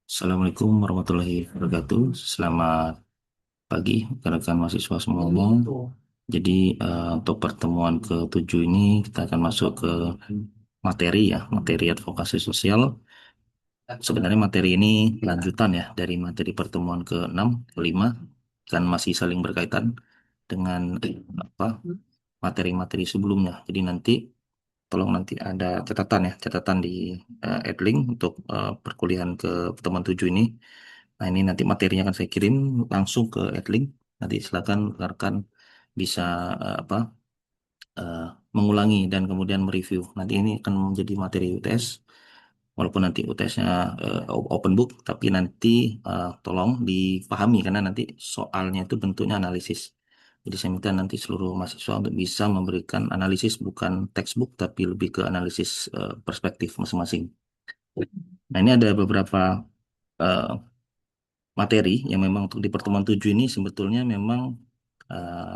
Assalamualaikum warahmatullahi wabarakatuh. Selamat pagi, rekan mahasiswa semuanya. Jadi untuk pertemuan ke-7 ini kita akan masuk ke materi ya, materi advokasi sosial. Sebenarnya materi ini lanjutan ya dari materi pertemuan ke-6, ke-5, kan masih saling berkaitan dengan apa materi-materi sebelumnya. Jadi nanti tolong nanti ada catatan ya, catatan di add link untuk perkuliahan ke pertemuan 7 ini. Nah, ini nanti materinya akan saya kirim langsung ke add link. Nanti silakan rekan bisa apa eh, mengulangi dan kemudian mereview. Nanti ini akan menjadi materi UTS. Walaupun nanti UTS-nya open book, tapi nanti tolong dipahami karena nanti soalnya itu bentuknya analisis. Jadi saya minta nanti seluruh mahasiswa untuk bisa memberikan analisis bukan textbook, tapi lebih ke analisis perspektif masing-masing. Nah, ini ada beberapa eh, materi yang memang untuk di pertemuan 7 ini sebetulnya memang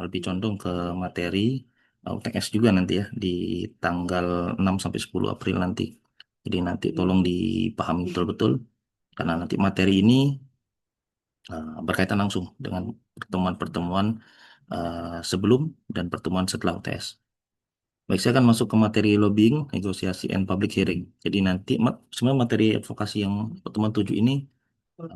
lebih condong ke materi UTS juga nanti ya di tanggal 6 sampai 10 April nanti. Jadi nanti tolong dipahami betul-betul karena nanti materi ini berkaitan langsung dengan pertemuan-pertemuan sebelum dan pertemuan setelah UTS. Baik, saya akan masuk ke materi lobbying, negosiasi, and public hearing. Jadi nanti sebenarnya materi advokasi yang pertemuan 7 ini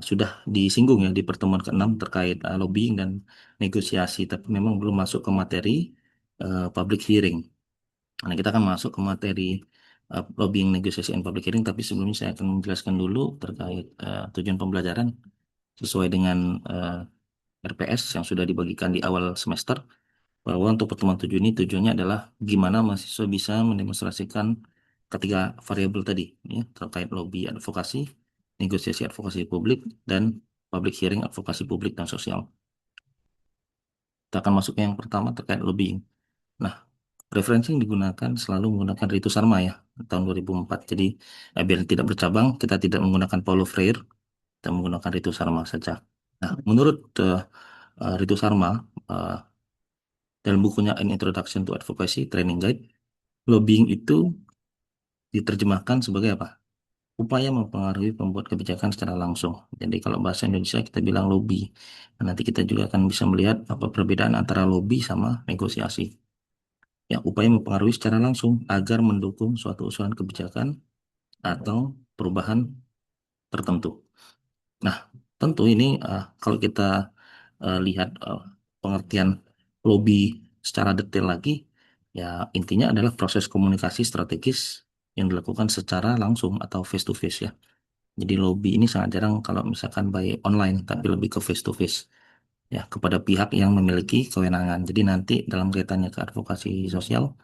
sudah disinggung ya di pertemuan ke-6 terkait lobbying dan negosiasi, tapi memang belum masuk ke materi public hearing. Nah, kita akan masuk ke materi lobbying, negosiasi, and public hearing, tapi sebelumnya saya akan menjelaskan dulu terkait tujuan pembelajaran sesuai dengan RPS yang sudah dibagikan di awal semester, bahwa untuk pertemuan 7 ini tujuannya adalah gimana mahasiswa bisa mendemonstrasikan ketiga variabel tadi ya, terkait lobby advokasi, negosiasi advokasi publik, dan public hearing advokasi publik dan sosial. Kita akan masuk ke yang pertama terkait lobbying. Nah, referensi yang digunakan selalu menggunakan Ritu Sarma ya, tahun 2004. Jadi, biar tidak bercabang, kita tidak menggunakan Paulo Freire, kita menggunakan Ritu Sarma saja. Nah, menurut Ritu Sarma, eh, dalam bukunya An Introduction to Advocacy Training Guide, lobbying itu diterjemahkan sebagai apa? Upaya mempengaruhi pembuat kebijakan secara langsung. Jadi kalau bahasa Indonesia kita bilang lobby. Nah, nanti kita juga akan bisa melihat apa perbedaan antara lobby sama negosiasi. Ya, upaya mempengaruhi secara langsung agar mendukung suatu usulan kebijakan atau perubahan tertentu. Nah, tentu ini kalau kita lihat pengertian lobby secara detail lagi, ya intinya adalah proses komunikasi strategis yang dilakukan secara langsung atau face to face ya. Jadi lobby ini sangat jarang kalau misalkan by online, tapi lebih ke face to face ya kepada pihak yang memiliki kewenangan. Jadi nanti dalam kaitannya ke advokasi sosial,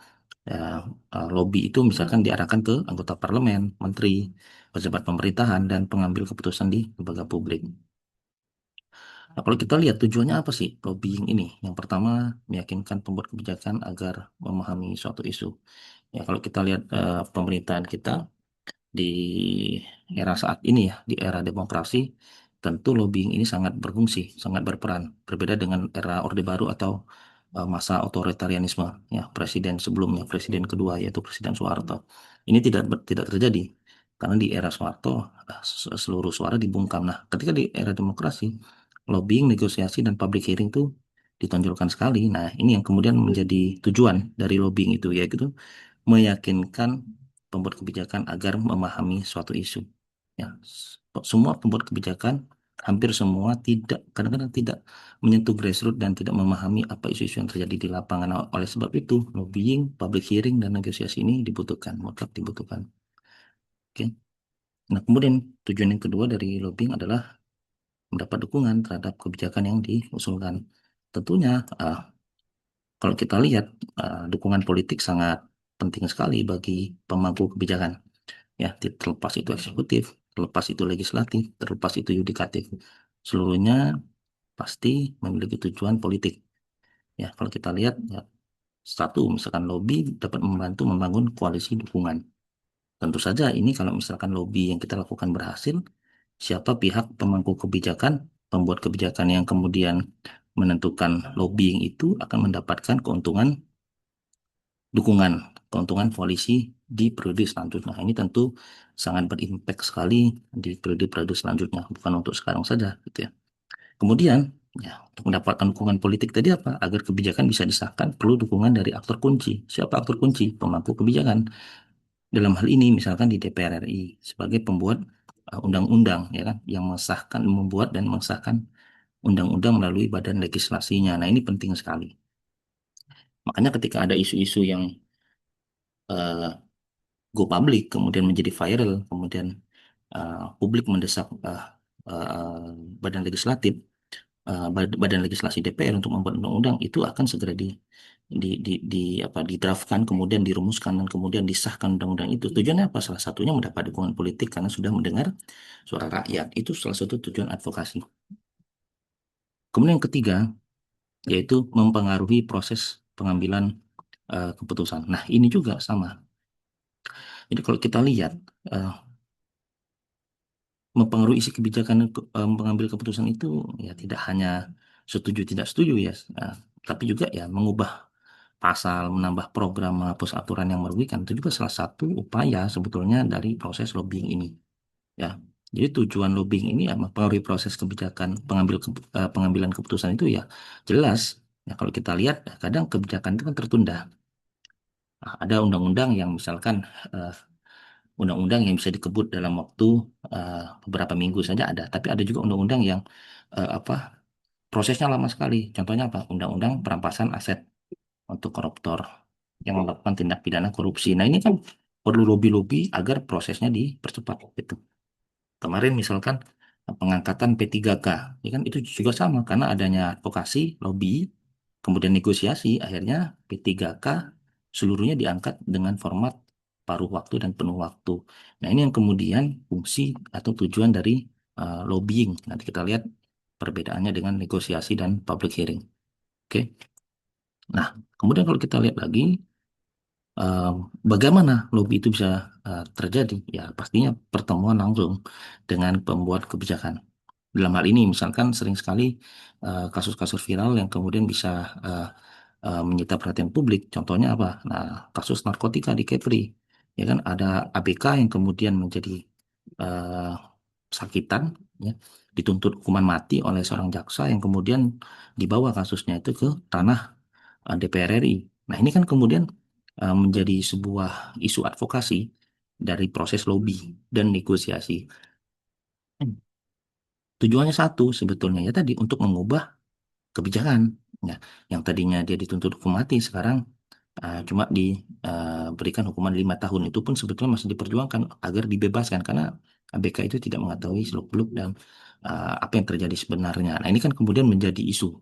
ya, lobby itu misalkan diarahkan ke anggota parlemen, menteri, pejabat pemerintahan, dan pengambil keputusan di lembaga publik. Nah, kalau kita lihat tujuannya apa sih lobbying ini? Yang pertama, meyakinkan pembuat kebijakan agar memahami suatu isu. Ya, kalau kita lihat pemerintahan kita di era saat ini ya, di era demokrasi, tentu lobbying ini sangat berfungsi, sangat berperan. Berbeda dengan era Orde Baru atau masa otoritarianisme, ya, presiden sebelumnya, presiden kedua yaitu Presiden Soeharto. Ini tidak terjadi karena di era Soeharto seluruh suara dibungkam. Nah, ketika di era demokrasi, lobbying, negosiasi, dan public hearing itu ditonjolkan sekali. Nah, ini yang kemudian menjadi tujuan dari lobbying itu, yaitu meyakinkan pembuat kebijakan agar memahami suatu isu. Ya, semua pembuat kebijakan, hampir semua tidak, kadang-kadang tidak menyentuh grassroots dan tidak memahami apa isu-isu yang terjadi di lapangan. Nah, oleh sebab itu, lobbying, public hearing, dan negosiasi ini dibutuhkan, mutlak dibutuhkan. Oke. Nah, kemudian tujuan yang kedua dari lobbying adalah mendapat dukungan terhadap kebijakan yang diusulkan. Tentunya, kalau kita lihat, dukungan politik sangat penting sekali bagi pemangku kebijakan. Ya, terlepas itu eksekutif, terlepas itu legislatif, terlepas itu yudikatif. Seluruhnya pasti memiliki tujuan politik. Ya, kalau kita lihat, ya, satu, misalkan lobby dapat membantu membangun koalisi dukungan. Tentu saja ini kalau misalkan lobby yang kita lakukan berhasil, siapa pihak pemangku kebijakan, pembuat kebijakan yang kemudian menentukan lobbying itu akan mendapatkan keuntungan dukungan, keuntungan koalisi di periode selanjutnya. Ini tentu sangat berimpact sekali di periode-periode selanjutnya, bukan untuk sekarang saja, gitu ya. Kemudian, ya, untuk mendapatkan dukungan politik tadi apa? Agar kebijakan bisa disahkan, perlu dukungan dari aktor kunci. Siapa aktor kunci? Pemangku kebijakan. Dalam hal ini, misalkan di DPR RI sebagai pembuat undang-undang, ya kan, yang mengesahkan, membuat dan mengesahkan undang-undang melalui badan legislasinya. Nah, ini penting sekali. Makanya ketika ada isu-isu yang eh, go public, kemudian menjadi viral, kemudian publik mendesak badan legislatif, badan legislasi DPR untuk membuat undang-undang itu akan segera didraftkan, kemudian dirumuskan dan kemudian disahkan undang-undang itu. Tujuannya apa? Salah satunya mendapat dukungan politik karena sudah mendengar suara rakyat. Itu salah satu tujuan advokasi. Kemudian yang ketiga yaitu mempengaruhi proses pengambilan keputusan. Nah, ini juga sama. Jadi kalau kita lihat eh, mempengaruhi isi kebijakan pengambil keputusan itu ya tidak hanya setuju tidak setuju ya, tapi juga ya mengubah pasal, menambah program, menghapus aturan yang merugikan itu juga salah satu upaya sebetulnya dari proses lobbying ini ya. Jadi tujuan lobbying ini ya mempengaruhi proses kebijakan pengambilan keputusan itu ya jelas ya kalau kita lihat kadang kebijakan itu kan tertunda. Nah, ada undang-undang yang misalkan eh, undang-undang yang bisa dikebut dalam waktu beberapa minggu saja ada, tapi ada juga undang-undang yang apa prosesnya lama sekali. Contohnya apa? Undang-undang perampasan aset untuk koruptor yang melakukan tindak pidana korupsi. Nah, ini kan perlu lobby-lobby agar prosesnya dipercepat gitu. Kemarin misalkan pengangkatan P3K, ya kan itu juga sama karena adanya advokasi, lobby, kemudian negosiasi, akhirnya P3K seluruhnya diangkat dengan format paruh waktu dan penuh waktu. Nah, ini yang kemudian fungsi atau tujuan dari lobbying. Nanti kita lihat perbedaannya dengan negosiasi dan public hearing. Oke. Nah, kemudian kalau kita lihat lagi eh, bagaimana lobby itu bisa terjadi? Ya, pastinya pertemuan langsung dengan pembuat kebijakan. Dalam hal ini, misalkan sering sekali kasus-kasus viral yang kemudian bisa eh, menyita perhatian publik. Contohnya apa? Nah, kasus narkotika di Kepri. Ya kan, ada ABK yang kemudian menjadi eh, sakitan, ya, dituntut hukuman mati oleh seorang jaksa yang kemudian dibawa kasusnya itu ke tanah DPR RI. Nah, ini kan kemudian menjadi sebuah isu advokasi dari proses lobby dan negosiasi. Tujuannya satu sebetulnya ya tadi untuk mengubah kebijakan. Ya, yang tadinya dia dituntut hukum mati sekarang cuma diberikan hukuman 5 tahun. Itu pun sebetulnya masih diperjuangkan agar dibebaskan karena ABK itu tidak mengetahui seluk-beluk dan apa yang terjadi sebenarnya. Nah, ini kan kemudian menjadi isu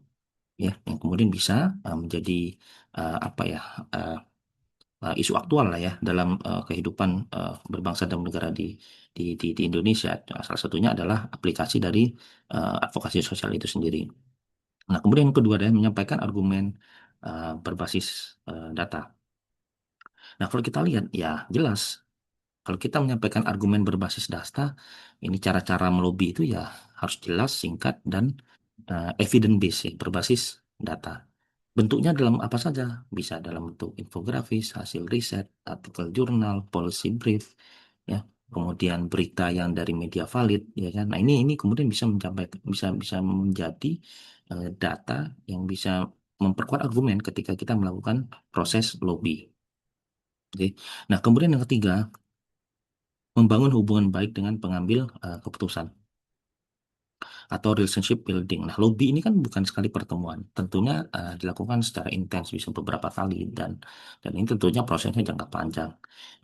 ya yang kemudian bisa menjadi apa ya uh, isu aktual lah ya dalam kehidupan berbangsa dan negara di Indonesia. Nah, salah satunya adalah aplikasi dari advokasi sosial itu sendiri. Nah, kemudian yang kedua adalah menyampaikan argumen berbasis data. Nah, kalau kita lihat ya jelas kalau kita menyampaikan argumen berbasis data, ini cara-cara melobi itu ya harus jelas, singkat, dan evidence based, ya, berbasis data. Bentuknya dalam apa saja? Bisa dalam bentuk infografis, hasil riset, artikel jurnal, policy brief, ya, kemudian berita yang dari media valid, ya kan? Nah, ini kemudian bisa mencapai bisa bisa menjadi data yang bisa memperkuat argumen ketika kita melakukan proses lobby. Oke. Nah, kemudian yang ketiga, membangun hubungan baik dengan pengambil keputusan atau relationship building. Nah, lobby ini kan bukan sekali pertemuan, tentunya dilakukan secara intens bisa beberapa kali dan ini tentunya prosesnya jangka panjang.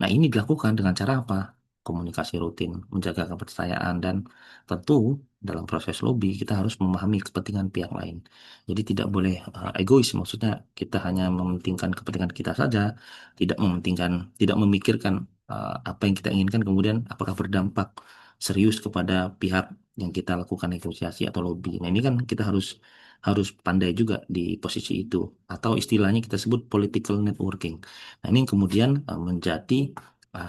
Nah, ini dilakukan dengan cara apa? Komunikasi rutin, menjaga kepercayaan dan tentu dalam proses lobby kita harus memahami kepentingan pihak lain. Jadi tidak boleh egois, maksudnya kita hanya mementingkan kepentingan kita saja, tidak memikirkan apa yang kita inginkan kemudian apakah berdampak serius kepada pihak yang kita lakukan negosiasi atau lobby. Nah, ini kan kita harus harus pandai juga di posisi itu atau istilahnya kita sebut political networking. Nah, ini yang kemudian menjadi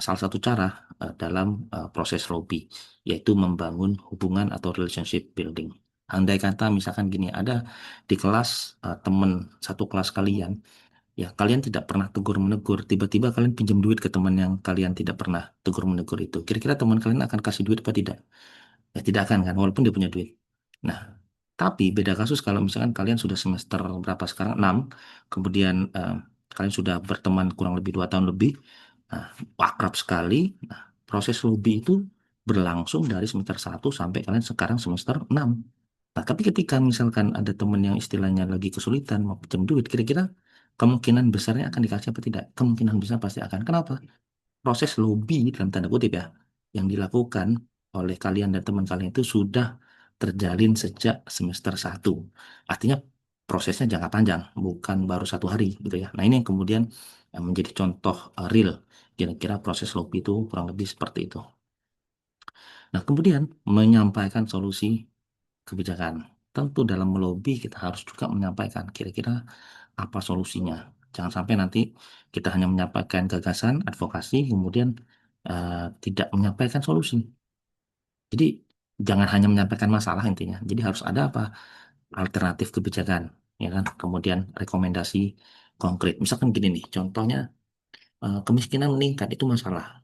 salah satu cara dalam proses lobby yaitu membangun hubungan atau relationship building. Andai kata misalkan gini ada di kelas teman satu kelas kalian Ya, kalian tidak pernah tegur menegur, tiba-tiba kalian pinjam duit ke teman yang kalian tidak pernah tegur menegur itu. Kira-kira teman kalian akan kasih duit apa tidak? Ya, tidak akan kan, walaupun dia punya duit. Nah, tapi beda kasus kalau misalkan kalian sudah semester berapa sekarang? 6, kemudian kalian sudah berteman kurang lebih 2 tahun lebih, nah, akrab sekali. Nah, proses lobby itu berlangsung dari semester 1 sampai kalian sekarang semester 6. Nah, tapi ketika misalkan ada teman yang istilahnya lagi kesulitan mau pinjam duit, kira-kira kemungkinan besarnya akan dikasih apa tidak? Kemungkinan besar pasti akan. Kenapa? Proses lobby dalam tanda kutip ya, yang dilakukan oleh kalian dan teman kalian itu sudah terjalin sejak semester 1. Artinya prosesnya jangka panjang, bukan baru 1 hari gitu ya. Nah, ini yang kemudian menjadi contoh real. Kira-kira proses lobby itu kurang lebih seperti itu. Nah, kemudian menyampaikan solusi kebijakan. Tentu dalam melobi kita harus juga menyampaikan kira-kira apa solusinya. Jangan sampai nanti kita hanya menyampaikan gagasan, advokasi, kemudian tidak menyampaikan solusi. Jadi jangan hanya menyampaikan masalah intinya. Jadi harus ada apa? Alternatif kebijakan, ya kan? Kemudian rekomendasi konkret. Misalkan gini nih, contohnya kemiskinan meningkat itu masalah.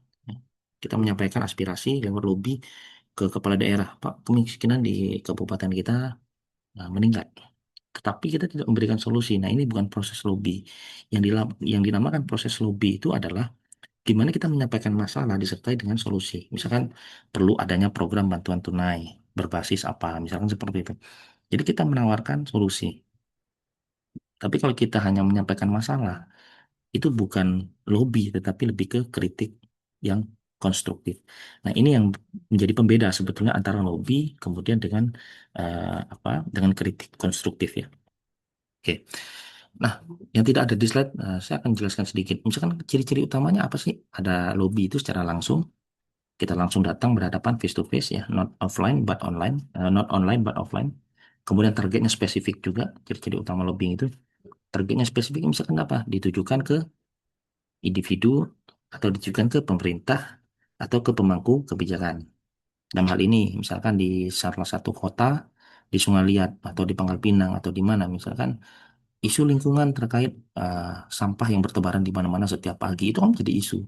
Kita menyampaikan aspirasi lewat lobby ke kepala daerah, Pak, kemiskinan di kabupaten kita meningkat. Tetapi kita tidak memberikan solusi. Nah, ini bukan proses lobby. Yang dinamakan proses lobby itu adalah gimana kita menyampaikan masalah disertai dengan solusi. Misalkan perlu adanya program bantuan tunai berbasis apa, misalkan seperti itu. Jadi kita menawarkan solusi. Tapi kalau kita hanya menyampaikan masalah, itu bukan lobby, tetapi lebih ke kritik yang konstruktif. Nah, ini yang menjadi pembeda sebetulnya antara lobby kemudian dengan apa? Dengan kritik konstruktif ya. Oke. Nah, yang tidak ada di slide, saya akan jelaskan sedikit. Misalkan ciri-ciri utamanya apa sih? Ada lobby itu secara langsung, kita langsung datang berhadapan face to face ya, not offline but online, not online but offline. Kemudian targetnya spesifik juga, ciri-ciri utama lobbying itu. Targetnya spesifik misalkan apa? Ditujukan ke individu atau ditujukan ke pemerintah atau ke pemangku kebijakan. Dalam hal ini, misalkan di salah satu kota, di Sungai Liat atau di Pangkal Pinang atau di mana, misalkan isu lingkungan terkait sampah yang bertebaran di mana-mana setiap pagi itu kan jadi isu.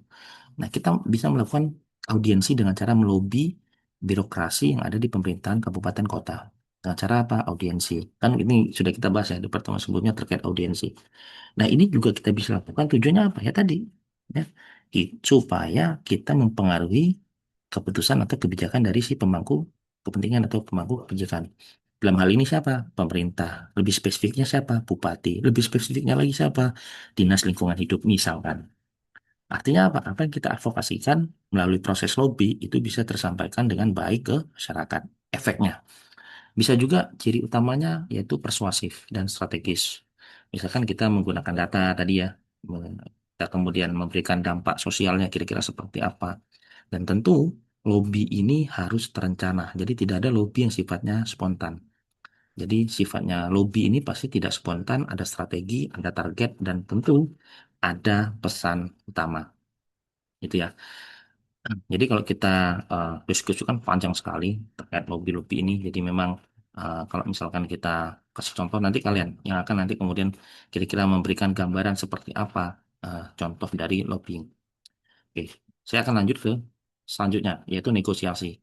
Nah, kita bisa melakukan audiensi dengan cara melobi birokrasi yang ada di pemerintahan kabupaten kota. Dengan cara apa? Audiensi. Kan ini sudah kita bahas ya di pertemuan sebelumnya terkait audiensi. Nah, ini juga kita bisa lakukan tujuannya apa? Ya tadi, ya, supaya kita mempengaruhi keputusan atau kebijakan dari si pemangku kepentingan atau pemangku kebijakan. Dalam hal ini siapa? Pemerintah. Lebih spesifiknya siapa? Bupati. Lebih spesifiknya lagi siapa? Dinas Lingkungan Hidup misalkan. Artinya apa? Apa yang kita advokasikan melalui proses lobby itu bisa tersampaikan dengan baik ke masyarakat. Efeknya. Bisa juga ciri utamanya yaitu persuasif dan strategis. Misalkan kita menggunakan data tadi ya, kita kemudian memberikan dampak sosialnya kira-kira seperti apa. Dan tentu lobby ini harus terencana. Jadi tidak ada lobby yang sifatnya spontan. Jadi sifatnya lobby ini pasti tidak spontan, ada strategi, ada target, dan tentu ada pesan utama. Itu ya. Jadi kalau kita diskusi kan panjang sekali terkait lobby-lobby ini. Jadi memang kalau misalkan kita kasih contoh nanti kalian yang akan nanti kemudian kira-kira memberikan gambaran seperti apa contoh dari lobbying. Oke, saya akan lanjut ke selanjutnya yaitu negosiasi.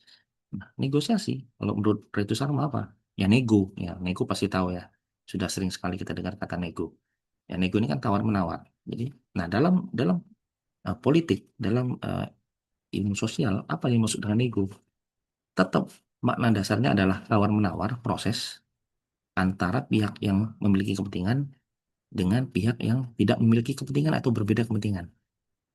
Nah, negosiasi kalau menurut Retu Sarma apa? Ya nego, ya nego pasti tahu ya. Sudah sering sekali kita dengar kata nego. Ya nego ini kan tawar menawar. Jadi, nah dalam dalam politik, dalam ilmu sosial, apa yang maksud dengan ego? Tetap makna dasarnya adalah tawar-menawar proses antara pihak yang memiliki kepentingan dengan pihak yang tidak memiliki kepentingan atau berbeda kepentingan.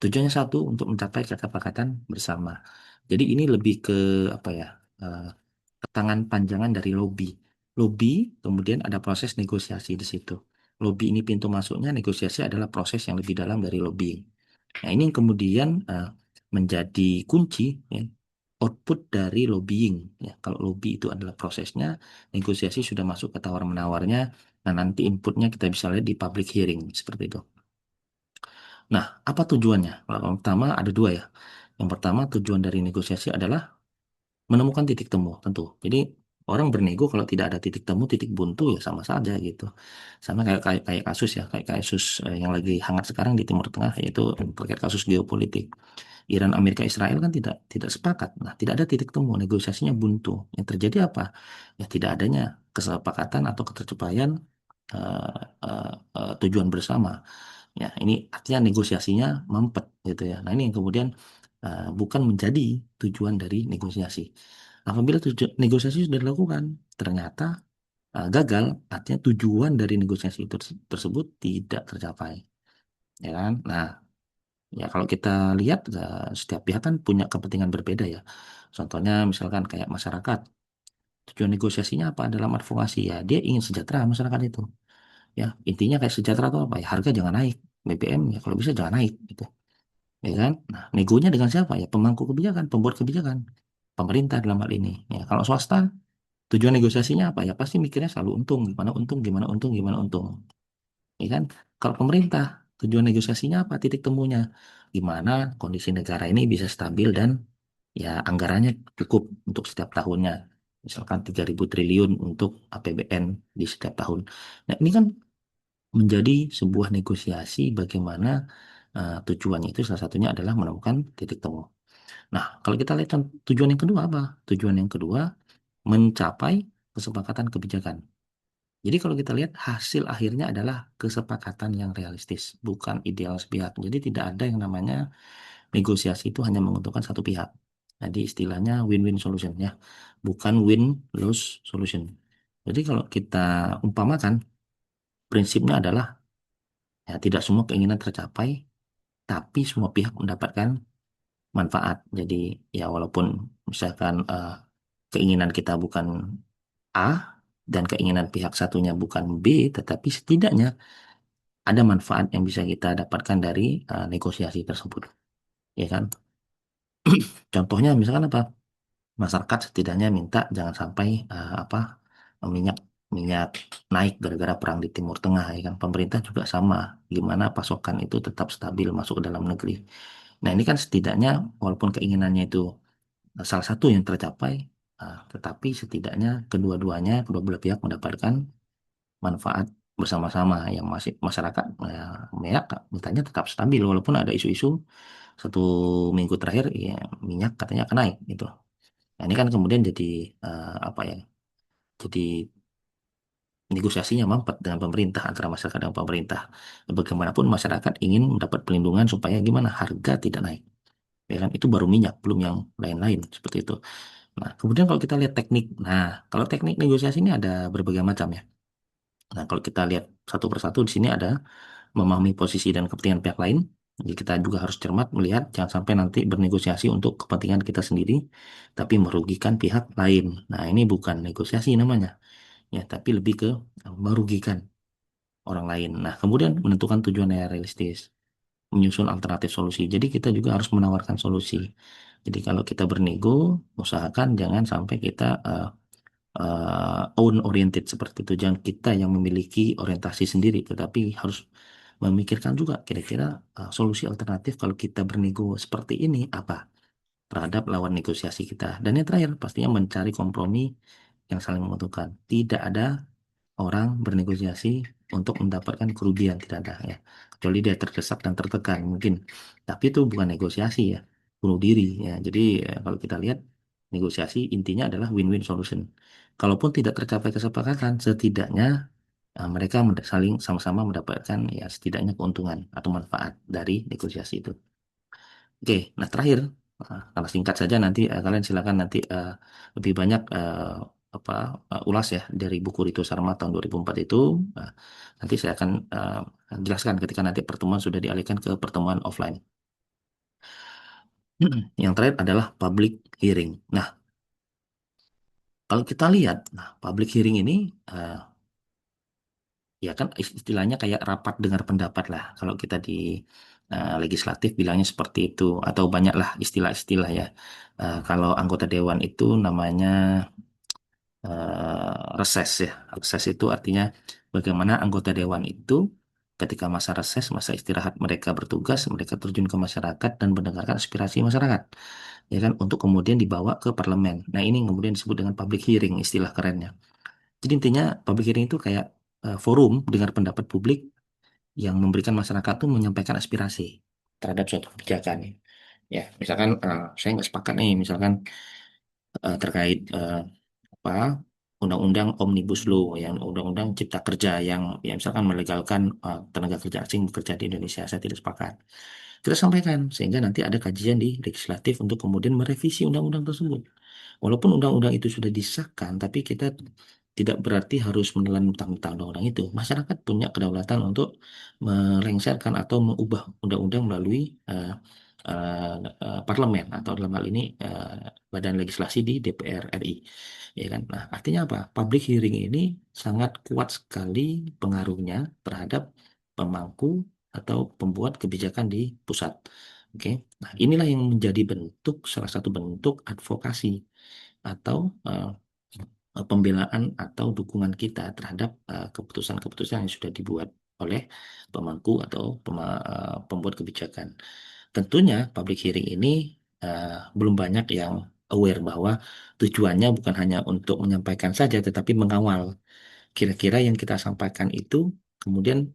Tujuannya satu untuk mencapai kesepakatan bersama. Jadi ini lebih ke apa ya? eh, Ketangan panjangan dari lobby. Lobby, kemudian ada proses negosiasi di situ. Lobby ini pintu masuknya, negosiasi adalah proses yang lebih dalam dari lobbying. Nah, ini yang kemudian menjadi kunci ya, output dari lobbying. Ya, kalau lobby itu adalah prosesnya, negosiasi sudah masuk ke tawar-menawarnya, nah nanti inputnya kita bisa lihat di public hearing, seperti itu. Nah, apa tujuannya? Yang pertama ada dua ya. Yang pertama tujuan dari negosiasi adalah menemukan titik temu, tentu. Jadi orang bernego kalau tidak ada titik temu, titik buntu ya sama saja gitu. Sama kayak kayak kayak kasus ya, kayak kasus yang lagi hangat sekarang di Timur Tengah yaitu terkait kasus geopolitik. Iran, Amerika, Israel kan tidak sepakat. Nah, tidak ada titik temu, negosiasinya buntu. Yang terjadi apa? Ya tidak adanya kesepakatan atau ketercapaian eh, tujuan bersama. Ya, ini artinya negosiasinya mampet gitu ya. Nah, ini yang kemudian bukan menjadi tujuan dari negosiasi. Apabila negosiasi sudah dilakukan, ternyata gagal, artinya tujuan dari negosiasi tersebut tidak tercapai, ya kan? Nah, ya kalau kita lihat setiap pihak kan punya kepentingan berbeda ya. Contohnya misalkan kayak masyarakat, tujuan negosiasinya apa dalam advokasi ya? Dia ingin sejahtera masyarakat itu. Ya, intinya kayak sejahtera itu apa ya? Harga jangan naik, BBM ya kalau bisa jangan naik gitu. Ya kan? Nah, negonya dengan siapa ya? Pemangku kebijakan, pembuat kebijakan, pemerintah dalam hal ini. Ya, kalau swasta, tujuan negosiasinya apa ya? Pasti mikirnya selalu untung, gimana untung, gimana untung, gimana untung. Ya kan? Kalau pemerintah, tujuan negosiasinya apa? Titik temunya. Gimana kondisi negara ini bisa stabil dan ya anggarannya cukup untuk setiap tahunnya. Misalkan 3.000 triliun untuk APBN di setiap tahun. Nah, ini kan menjadi sebuah negosiasi bagaimana tujuannya itu salah satunya adalah menemukan titik temu. Nah, kalau kita lihat tujuan yang kedua apa? Tujuan yang kedua mencapai kesepakatan kebijakan. Jadi kalau kita lihat hasil akhirnya adalah kesepakatan yang realistis, bukan ideal sepihak. Jadi tidak ada yang namanya negosiasi itu hanya menguntungkan satu pihak. Jadi istilahnya win-win solution ya, bukan win-lose solution. Jadi kalau kita umpamakan, prinsipnya adalah ya tidak semua keinginan tercapai, tapi semua pihak mendapatkan manfaat. Jadi ya walaupun misalkan keinginan kita bukan A dan keinginan pihak satunya bukan B, tetapi setidaknya ada manfaat yang bisa kita dapatkan dari negosiasi tersebut, ya kan? Contohnya misalkan apa? Masyarakat setidaknya minta jangan sampai minyak minyak naik gara-gara perang di Timur Tengah, ya kan? Pemerintah juga sama, gimana pasokan itu tetap stabil masuk ke dalam negeri. Nah, ini kan setidaknya walaupun keinginannya itu salah satu yang tercapai, tetapi setidaknya kedua belah pihak mendapatkan manfaat bersama-sama yang masih masyarakat minyak mintanya tetap stabil walaupun ada isu-isu 1 minggu terakhir ya minyak katanya akan naik gitu. Nah, ini kan kemudian jadi apa ya? Jadi negosiasinya mampet dengan pemerintah antara masyarakat dan pemerintah. Bagaimanapun masyarakat ingin mendapat pelindungan supaya gimana harga tidak naik. Ya kan itu baru minyak, belum yang lain-lain seperti itu. Nah, kemudian kalau kita lihat teknik, nah kalau teknik negosiasi ini ada berbagai macam ya. Nah, kalau kita lihat satu persatu di sini ada memahami posisi dan kepentingan pihak lain. Jadi kita juga harus cermat melihat jangan sampai nanti bernegosiasi untuk kepentingan kita sendiri, tapi merugikan pihak lain. Nah, ini bukan negosiasi namanya, ya, tapi lebih ke merugikan orang lain. Nah, kemudian menentukan tujuan yang realistis, menyusun alternatif solusi. Jadi kita juga harus menawarkan solusi. Jadi kalau kita bernego, usahakan jangan sampai kita own oriented seperti itu. Jangan kita yang memiliki orientasi sendiri, tetapi harus memikirkan juga kira-kira solusi alternatif kalau kita bernego seperti ini apa terhadap lawan negosiasi kita. Dan yang terakhir pastinya mencari kompromi yang saling menguntungkan. Tidak ada orang bernegosiasi untuk mendapatkan kerugian, tidak ada ya. Kecuali dia terdesak dan tertekan mungkin. Tapi itu bukan negosiasi ya, bunuh diri ya. Jadi kalau kita lihat negosiasi intinya adalah win-win solution. Kalaupun tidak tercapai kesepakatan, setidaknya mereka saling sama-sama mendapatkan ya setidaknya keuntungan atau manfaat dari negosiasi itu. Oke, nah terakhir, karena singkat saja nanti kalian silakan nanti lebih banyak apa ulas ya dari buku Rito Sarma tahun 2004 itu. Nah, nanti saya akan jelaskan ketika nanti pertemuan sudah dialihkan ke pertemuan offline. Yang terakhir adalah public hearing. Nah, kalau kita lihat, nah public hearing ini eh, ya kan istilahnya kayak rapat dengar pendapat lah. Kalau kita di legislatif bilangnya seperti itu atau banyaklah istilah-istilah ya. Kalau anggota dewan itu namanya reses ya. Reses itu artinya bagaimana anggota dewan itu ketika masa reses, masa istirahat mereka bertugas, mereka terjun ke masyarakat dan mendengarkan aspirasi masyarakat. ya kan, untuk kemudian dibawa ke parlemen. Nah, ini yang kemudian disebut dengan public hearing, istilah kerennya. Jadi intinya public hearing itu kayak forum dengar pendapat publik yang memberikan masyarakat tuh menyampaikan aspirasi terhadap suatu kebijakan. Ya, misalkan saya nggak sepakat nih, misalkan terkait apa undang-undang Omnibus Law, yang undang-undang Cipta Kerja yang misalkan melegalkan tenaga kerja asing bekerja di Indonesia. Saya tidak sepakat. Kita sampaikan sehingga nanti ada kajian di legislatif untuk kemudian merevisi undang-undang tersebut. Walaupun undang-undang itu sudah disahkan, tapi kita tidak berarti harus menelan mentah-mentah undang-undang itu. Masyarakat punya kedaulatan untuk melengsarkan atau mengubah undang-undang melalui parlemen, atau dalam hal ini badan legislasi di DPR RI. Ya kan? Nah, artinya apa? Public hearing ini sangat kuat sekali pengaruhnya terhadap pemangku atau pembuat kebijakan di pusat. Oke. Nah, inilah yang menjadi bentuk, salah satu bentuk advokasi atau pembelaan atau dukungan kita terhadap keputusan-keputusan yang sudah dibuat oleh pemangku atau pembuat kebijakan. Tentunya public hearing ini belum banyak yang aware bahwa tujuannya bukan hanya untuk menyampaikan saja, tetapi mengawal kira-kira yang kita sampaikan itu kemudian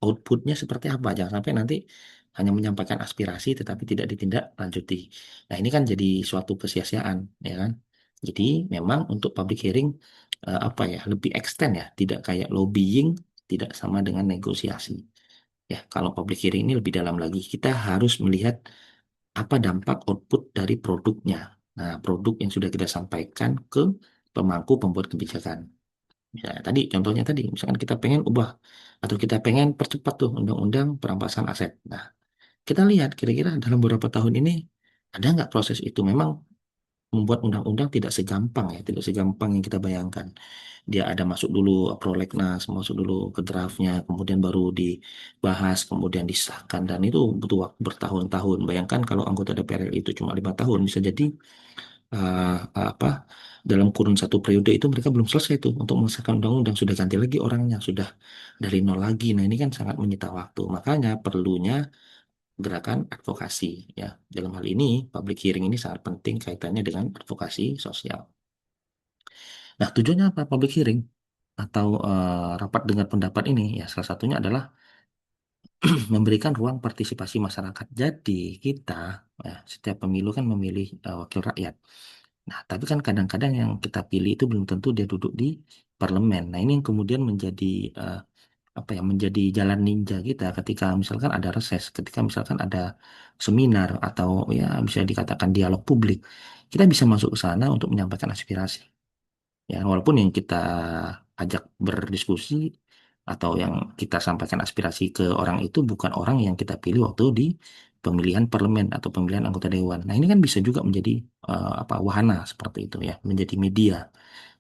outputnya seperti apa. Jangan sampai nanti hanya menyampaikan aspirasi tetapi tidak ditindaklanjuti. Nah, ini kan jadi suatu kesia-siaan, ya kan? Jadi memang untuk public hearing apa ya, lebih extend ya, tidak kayak lobbying, tidak sama dengan negosiasi. Ya, kalau public hearing ini lebih dalam lagi. Kita harus melihat apa dampak output dari produknya. Nah, produk yang sudah kita sampaikan ke pemangku pembuat kebijakan. Misalnya tadi, contohnya tadi, misalkan kita pengen ubah atau kita pengen percepat tuh undang-undang perampasan aset. Nah, kita lihat kira-kira dalam beberapa tahun ini ada nggak proses itu. Memang membuat undang-undang tidak segampang ya, tidak segampang yang kita bayangkan. Dia ada masuk dulu prolegnas, masuk dulu ke draftnya, kemudian baru dibahas, kemudian disahkan, dan itu butuh waktu bertahun-tahun. Bayangkan kalau anggota DPR itu cuma 5 tahun, bisa jadi apa dalam kurun satu periode itu mereka belum selesai itu untuk mengesahkan undang-undang, sudah ganti lagi orangnya, sudah dari nol lagi. Nah, ini kan sangat menyita waktu. Makanya perlunya gerakan advokasi, ya. Dalam hal ini public hearing ini sangat penting kaitannya dengan advokasi sosial. Nah, tujuannya apa public hearing atau rapat dengar pendapat ini? Ya, salah satunya adalah memberikan ruang partisipasi masyarakat. Jadi kita, ya, setiap pemilu kan memilih wakil rakyat. Nah, tapi kan kadang-kadang yang kita pilih itu belum tentu dia duduk di parlemen. Nah, ini yang kemudian menjadi eh, apa ya, menjadi jalan ninja kita ketika misalkan ada reses, ketika misalkan ada seminar atau ya bisa dikatakan dialog publik. Kita bisa masuk ke sana untuk menyampaikan aspirasi. Ya, walaupun yang kita ajak berdiskusi atau yang kita sampaikan aspirasi ke orang itu bukan orang yang kita pilih waktu di pemilihan parlemen atau pemilihan anggota dewan. Nah, ini kan bisa juga menjadi apa, wahana seperti itu ya, menjadi media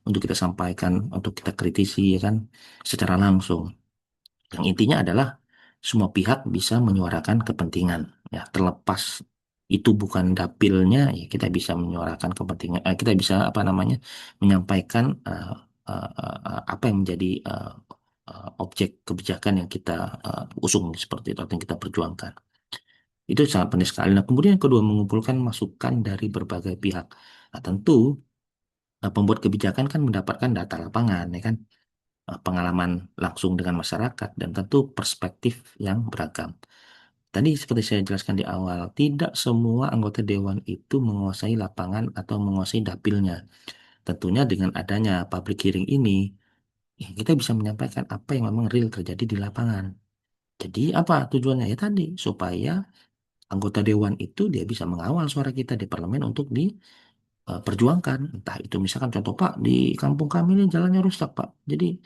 untuk kita sampaikan, untuk kita kritisi, ya kan, secara langsung. Yang intinya adalah semua pihak bisa menyuarakan kepentingan. Ya, terlepas itu bukan dapilnya, ya kita bisa menyuarakan kepentingan. Kita bisa apa namanya, menyampaikan apa yang menjadi objek kebijakan yang kita usung seperti itu atau yang kita perjuangkan. Itu sangat penting sekali. Nah, kemudian yang kedua, mengumpulkan masukan dari berbagai pihak. Nah, tentu pembuat kebijakan kan mendapatkan data lapangan, ya kan, pengalaman langsung dengan masyarakat, dan tentu perspektif yang beragam. Tadi seperti saya jelaskan di awal, tidak semua anggota dewan itu menguasai lapangan atau menguasai dapilnya. Tentunya dengan adanya public hearing ini, ya kita bisa menyampaikan apa yang memang real terjadi di lapangan. Jadi apa tujuannya? Ya tadi, supaya anggota dewan itu dia bisa mengawal suara kita di parlemen untuk diperjuangkan. Entah itu misalkan contoh, Pak, di kampung kami ini jalannya rusak, Pak. Jadi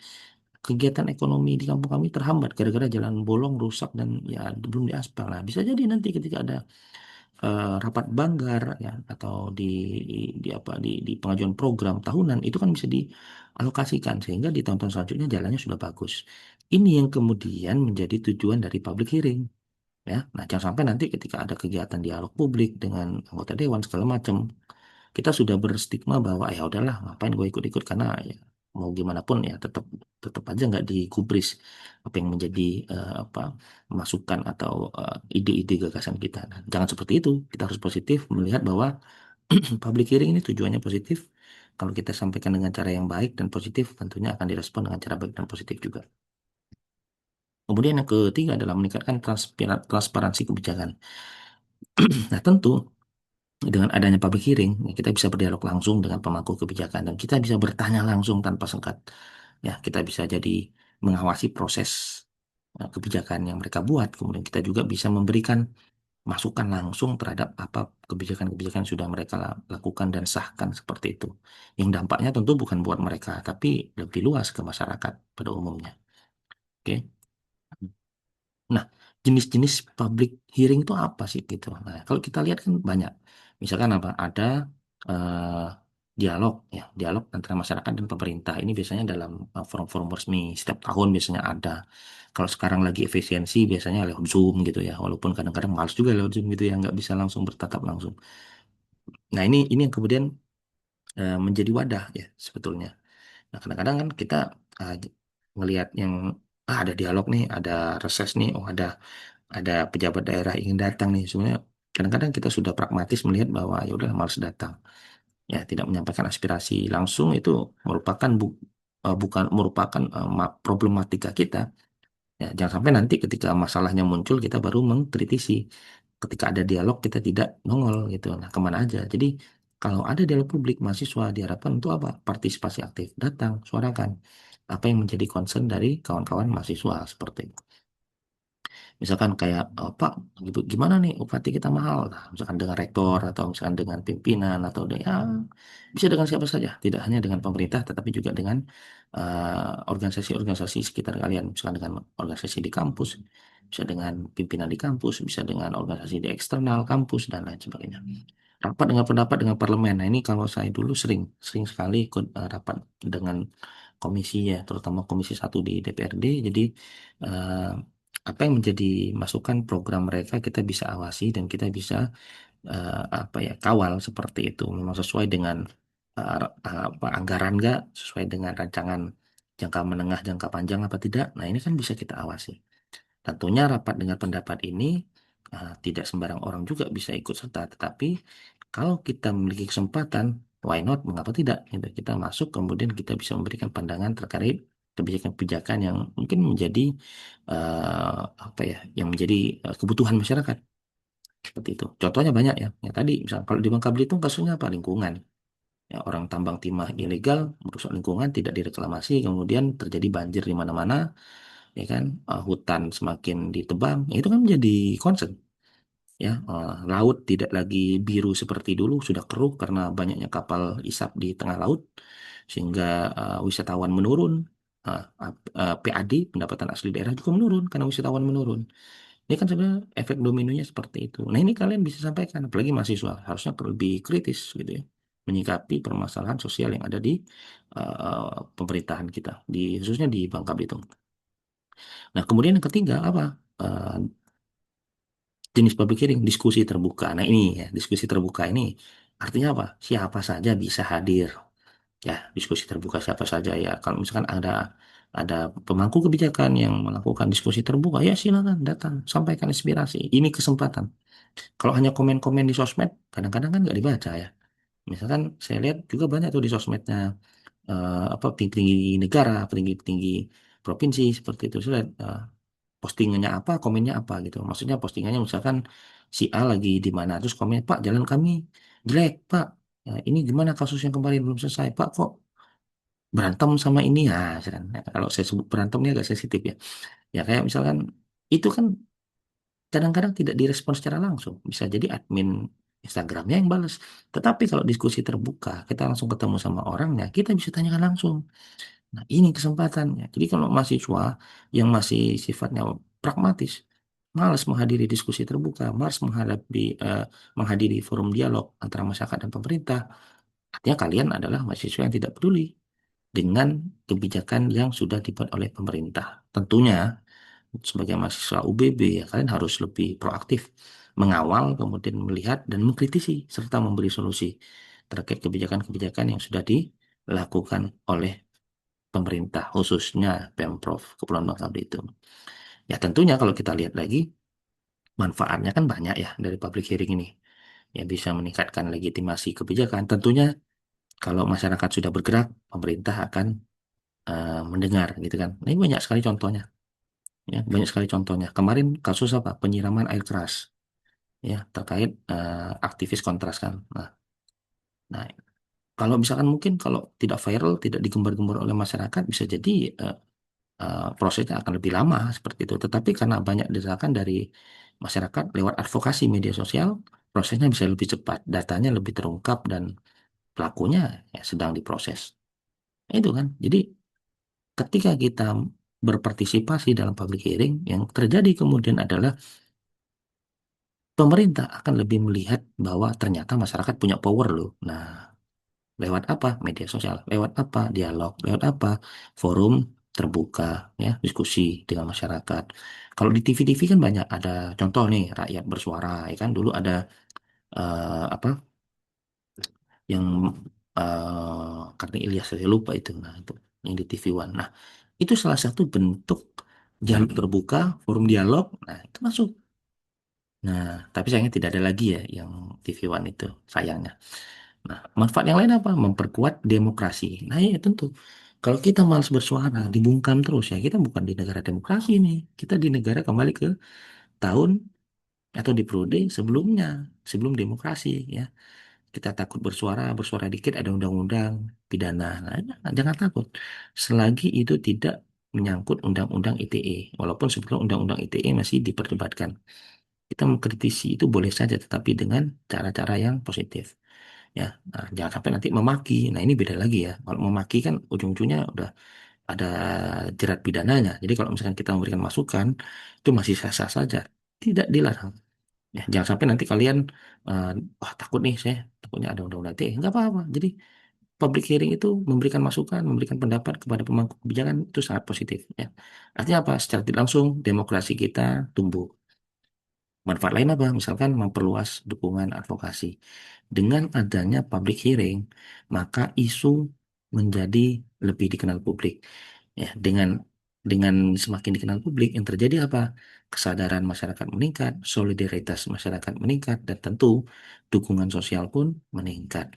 kegiatan ekonomi di kampung kami terhambat gara-gara jalan bolong, rusak, dan ya belum diaspal. Nah, bisa jadi nanti ketika ada rapat banggar ya, atau di apa di pengajuan program tahunan itu kan bisa dialokasikan sehingga di tahun-tahun selanjutnya jalannya sudah bagus. Ini yang kemudian menjadi tujuan dari public hearing, ya. Nah, jangan sampai nanti ketika ada kegiatan dialog publik dengan anggota dewan segala macam, kita sudah berstigma bahwa ya udahlah, ngapain gue ikut-ikut, karena ya mau gimana pun ya tetap tetap aja nggak digubris apa yang menjadi apa masukan atau ide-ide gagasan kita. Nah, jangan seperti itu. Kita harus positif melihat bahwa Public hearing ini tujuannya positif. Kalau kita sampaikan dengan cara yang baik dan positif, tentunya akan direspon dengan cara baik dan positif juga. Kemudian yang ketiga adalah meningkatkan transparansi kebijakan. Nah, tentu dengan adanya public hearing, ya, kita bisa berdialog langsung dengan pemangku kebijakan dan kita bisa bertanya langsung tanpa sengkat. Ya, kita bisa jadi mengawasi proses kebijakan yang mereka buat. Kemudian kita juga bisa memberikan masukan langsung terhadap apa kebijakan-kebijakan yang sudah mereka lakukan dan sahkan seperti itu. Yang dampaknya tentu bukan buat mereka, tapi lebih luas ke masyarakat pada umumnya. Oke. Nah, jenis-jenis public hearing itu apa sih gitu? Nah, kalau kita lihat kan banyak. Misalkan apa? Ada eh, dialog ya, dialog antara masyarakat dan pemerintah. Ini biasanya dalam forum-forum resmi setiap tahun biasanya ada. Kalau sekarang lagi efisiensi biasanya lewat Zoom gitu ya. Walaupun kadang-kadang males juga lewat Zoom gitu ya, nggak bisa langsung bertatap langsung. Nah, ini yang kemudian menjadi wadah ya sebetulnya. Nah, kadang-kadang kan kita uh, ngelihat yang ada dialog nih, ada reses nih, oh ada pejabat daerah ingin datang nih. Sebenarnya kadang-kadang kita sudah pragmatis melihat bahwa ya udah malas datang. Ya, tidak menyampaikan aspirasi langsung itu merupakan bukan merupakan problematika kita. Ya, jangan sampai nanti ketika masalahnya muncul kita baru mengkritisi. Ketika ada dialog kita tidak nongol gitu. Nah, kemana aja? Jadi kalau ada dialog publik mahasiswa diharapkan untuk apa? Partisipasi aktif, datang, suarakan apa yang menjadi concern dari kawan-kawan mahasiswa seperti itu. Misalkan kayak Pak gitu gimana nih UPT kita mahal, nah, misalkan dengan rektor atau misalkan dengan pimpinan atau ya bisa dengan siapa saja, tidak hanya dengan pemerintah tetapi juga dengan organisasi-organisasi sekitar kalian, misalkan dengan organisasi di kampus, bisa dengan pimpinan di kampus, bisa dengan organisasi di eksternal kampus dan lain sebagainya. Rapat dengan pendapat dengan parlemen. Nah, ini kalau saya dulu sering sering sekali ikut rapat dengan komisi ya, terutama komisi satu di DPRD. Jadi eh, apa yang menjadi masukan program mereka kita bisa awasi dan kita bisa apa ya kawal seperti itu. Memang sesuai dengan apa anggaran nggak, sesuai dengan rancangan jangka menengah, jangka panjang apa tidak. Nah, ini kan bisa kita awasi. Tentunya rapat dengan pendapat ini tidak sembarang orang juga bisa ikut serta, tetapi kalau kita memiliki kesempatan, why not? Mengapa tidak? Gitu. Kita masuk, kemudian kita bisa memberikan pandangan terkait kebijakan-kebijakan yang mungkin menjadi apa ya, yang menjadi kebutuhan masyarakat seperti itu. Contohnya banyak ya. Ya tadi, misalnya kalau di Bangka Belitung kasusnya apa? Lingkungan. Ya, orang tambang timah ilegal, merusak lingkungan, tidak direklamasi, kemudian terjadi banjir di mana-mana, ya kan hutan semakin ditebang ya itu kan menjadi concern ya laut tidak lagi biru seperti dulu sudah keruh karena banyaknya kapal isap di tengah laut sehingga wisatawan menurun. PAD pendapatan asli daerah juga menurun karena wisatawan menurun. Ini kan sebenarnya efek dominonya seperti itu. Nah, ini kalian bisa sampaikan apalagi mahasiswa harusnya lebih kritis gitu ya menyikapi permasalahan sosial yang ada di pemerintahan kita di khususnya di Bangka Belitung. Nah, kemudian yang ketiga apa? Eh, Jenis public hearing, diskusi terbuka. Nah, ini ya, diskusi terbuka ini artinya apa? Siapa saja bisa hadir. Ya, diskusi terbuka siapa saja ya. Kalau misalkan ada pemangku kebijakan yang melakukan diskusi terbuka, ya silakan datang, sampaikan inspirasi. Ini kesempatan. Kalau hanya komen-komen di sosmed, kadang-kadang kan nggak dibaca ya. Misalkan saya lihat juga banyak tuh di sosmednya apa tinggi-tinggi negara, tinggi-tinggi provinsi seperti itu. Saya lihat postingannya apa, komennya apa gitu. Maksudnya postingannya misalkan si A lagi di mana, terus komen, Pak, jalan kami jelek, Pak. Ya, ini gimana kasus yang kemarin belum selesai, Pak, kok berantem sama ini ya, misalkan. Nah, kalau saya sebut berantem ini agak sensitif ya. Ya kayak misalkan itu kan kadang-kadang tidak direspon secara langsung. Bisa jadi admin Instagramnya yang balas. Tetapi kalau diskusi terbuka, kita langsung ketemu sama orangnya, kita bisa tanyakan langsung. Nah, ini kesempatannya. Jadi kalau mahasiswa yang masih sifatnya pragmatis, malas menghadiri diskusi terbuka, malas menghadiri forum dialog antara masyarakat dan pemerintah, artinya kalian adalah mahasiswa yang tidak peduli dengan kebijakan yang sudah dibuat oleh pemerintah. Tentunya sebagai mahasiswa UBB ya kalian harus lebih proaktif mengawal, kemudian melihat dan mengkritisi serta memberi solusi terkait kebijakan-kebijakan yang sudah dilakukan oleh pemerintah khususnya Pemprov Kepulauan Bangka Belitung. Ya tentunya kalau kita lihat lagi manfaatnya kan banyak ya dari public hearing ini. yang bisa meningkatkan legitimasi kebijakan. Tentunya kalau masyarakat sudah bergerak, pemerintah akan mendengar gitu kan. Nah, ini banyak sekali contohnya. Ya, banyak sekali contohnya. Kemarin kasus apa? Penyiraman air keras ya terkait aktivis kontras kan. Nah, kalau misalkan mungkin kalau tidak viral, tidak digembar-gembar oleh masyarakat, bisa jadi eh, prosesnya akan lebih lama seperti itu. Tetapi karena banyak desakan dari masyarakat lewat advokasi media sosial, prosesnya bisa lebih cepat, datanya lebih terungkap dan pelakunya ya sedang diproses. Itu kan. Jadi ketika kita berpartisipasi dalam public hearing, yang terjadi kemudian adalah pemerintah akan lebih melihat bahwa ternyata masyarakat punya power loh. Nah, lewat apa? Media sosial. Lewat apa? Dialog. Lewat apa? Forum terbuka, ya, diskusi dengan masyarakat. Kalau di TV-TV kan banyak ada contoh nih, rakyat bersuara, ya kan dulu ada apa yang karena Ilyas saya lupa itu, nah itu yang di TV One. Nah, itu salah satu bentuk jalur terbuka, forum dialog. Nah, itu masuk. Nah, tapi sayangnya tidak ada lagi ya yang TV One itu, sayangnya. Nah, manfaat yang lain apa? Memperkuat demokrasi. Nah, ya tentu. Kalau kita malas bersuara, dibungkam terus ya, kita bukan di negara demokrasi nih. Kita di negara kembali ke tahun atau di periode sebelumnya, sebelum demokrasi ya. Kita takut bersuara, bersuara dikit ada undang-undang pidana. Nah, jangan takut. Selagi itu tidak menyangkut undang-undang ITE, walaupun sebelum undang-undang ITE masih diperdebatkan. Kita mengkritisi itu boleh saja, tetapi dengan cara-cara yang positif. Ya, nah, jangan sampai nanti memaki. Nah, ini beda lagi ya. Kalau memaki kan ujung-ujungnya udah ada jerat pidananya. Jadi kalau misalkan kita memberikan masukan, itu masih sah-sah saja. Tidak dilarang. Ya, jangan sampai nanti kalian, eh, wah takut nih saya, takutnya ada undang-undang ITE. Nggak apa-apa. Jadi public hearing itu memberikan masukan, memberikan pendapat kepada pemangku kebijakan itu sangat positif. Ya. Artinya apa? Secara tidak langsung demokrasi kita tumbuh. Manfaat lain apa? Misalkan memperluas dukungan advokasi. Dengan adanya public hearing, maka isu menjadi lebih dikenal publik. Ya, dengan semakin dikenal publik, yang terjadi apa? Kesadaran masyarakat meningkat, solidaritas masyarakat meningkat, dan tentu dukungan sosial pun meningkat.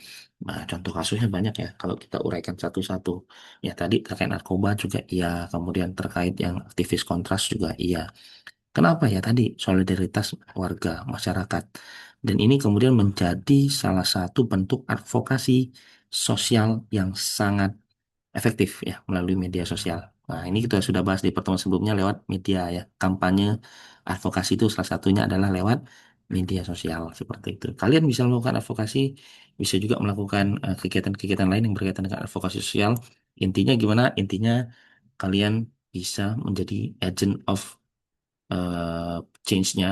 Nah, contoh kasusnya banyak ya. Kalau kita uraikan satu-satu, ya tadi terkait narkoba juga iya, kemudian terkait yang aktivis kontras juga iya. Kenapa ya tadi solidaritas warga masyarakat dan ini kemudian menjadi salah satu bentuk advokasi sosial yang sangat efektif ya melalui media sosial. Nah, ini kita sudah bahas di pertemuan sebelumnya lewat media ya. Kampanye advokasi itu salah satunya adalah lewat media sosial seperti itu. Kalian bisa melakukan advokasi, bisa juga melakukan kegiatan-kegiatan lain yang berkaitan dengan advokasi sosial. Intinya gimana? Intinya kalian bisa menjadi agent of eh, change-nya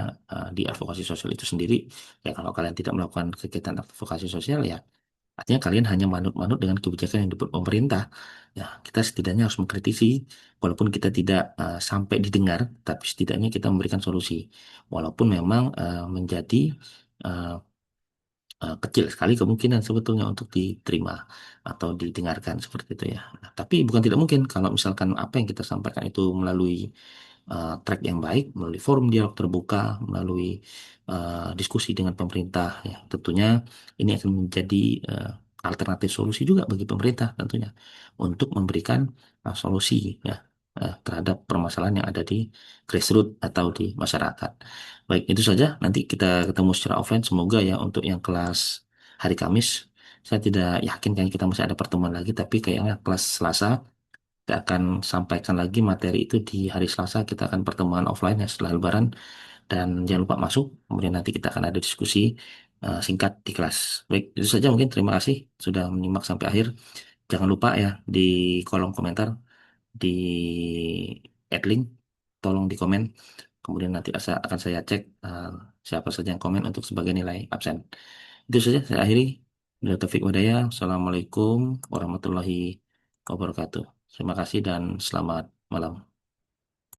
di advokasi sosial itu sendiri. Ya kalau kalian tidak melakukan kegiatan advokasi sosial ya artinya kalian hanya manut-manut dengan kebijakan yang dibuat pemerintah. Ya kita setidaknya harus mengkritisi walaupun kita tidak sampai didengar, tapi setidaknya kita memberikan solusi. Walaupun memang menjadi eh, kecil sekali kemungkinan sebetulnya untuk diterima atau didengarkan seperti itu ya. Nah, tapi bukan tidak mungkin kalau misalkan apa yang kita sampaikan itu melalui track yang baik, melalui forum dialog terbuka, melalui diskusi dengan pemerintah ya. Tentunya ini akan menjadi eh, alternatif solusi juga bagi pemerintah tentunya untuk memberikan solusi ya terhadap permasalahan yang ada di grassroots atau di masyarakat. Baik, itu saja. Nanti kita ketemu secara offline. Semoga ya untuk yang kelas hari Kamis. Saya tidak yakin kayaknya kita masih ada pertemuan lagi, tapi kayaknya kelas Selasa kita akan sampaikan lagi materi itu di hari Selasa. Kita akan pertemuan offline ya setelah Lebaran. Dan jangan lupa masuk. Kemudian nanti kita akan ada diskusi singkat di kelas. Baik, itu saja mungkin. Terima kasih sudah menyimak sampai akhir. Jangan lupa ya di kolom komentar, di add link, tolong di komen. Kemudian nanti akan saya cek siapa saja yang komen untuk sebagai nilai absen. Itu saja saya akhiri. Bila Taufik Wadaya. Assalamualaikum warahmatullahi wabarakatuh. Terima kasih dan selamat malam.